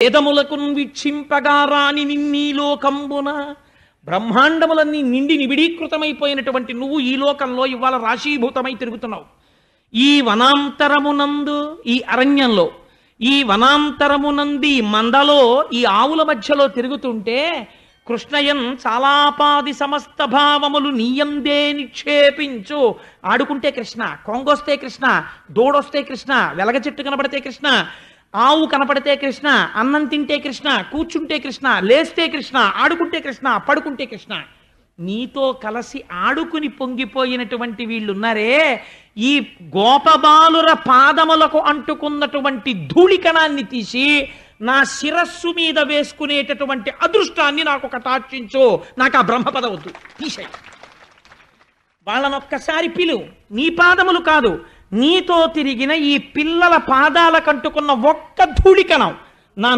వేదములకున్ వీక్షింపగా రాని నిన్నీ లోకంబున బ్రహ్మాండములన్నీ నిండి నిబిడీకృతమైపోయినటువంటి నువ్వు ఈ లోకంలో ఇవాళ రాశీభూతమై తిరుగుతున్నావు. ఈ వనాంతరమునందు, ఈ అరణ్యంలో, ఈ వనాంతరమునంది మందలో, ఈ ఆవుల మధ్యలో తిరుగుతుంటే కృష్ణయన్ చాలాపాది సమస్త భావములు నీయందే నిక్షేపించు. ఆడుకుంటే కృష్ణ, కొంగొస్తే కృష్ణ, దూడొస్తే కృష్ణ, వెలగ చెట్టు కనబడితే కృష్ణ, ఆవు కనపడితే కృష్ణ, అన్నం తింటే కృష్ణ, కూర్చుంటే కృష్ణ, లేస్తే కృష్ణ, ఆడుకుంటే కృష్ణ, పడుకుంటే కృష్ణ. నీతో కలిసి ఆడుకుని పొంగిపోయినటువంటి వీళ్ళున్నారే, ఈ గోపబాలుర పాదములకు అంటుకున్నటువంటి ధూళికణాన్ని తీసి నా శిరస్సు మీద వేసుకునేటటువంటి అదృష్టాన్ని నాకు కటాక్షించు. నాకు ఆ బ్రహ్మపద వద్దు, తీసేయి. వాళ్ళనొక్కసారి పిలు. నీ పాదములు కాదు, నీతో తిరిగిన ఈ పిల్లల పాదాలకంటుకున్న ఒక్క ధూళికణం నా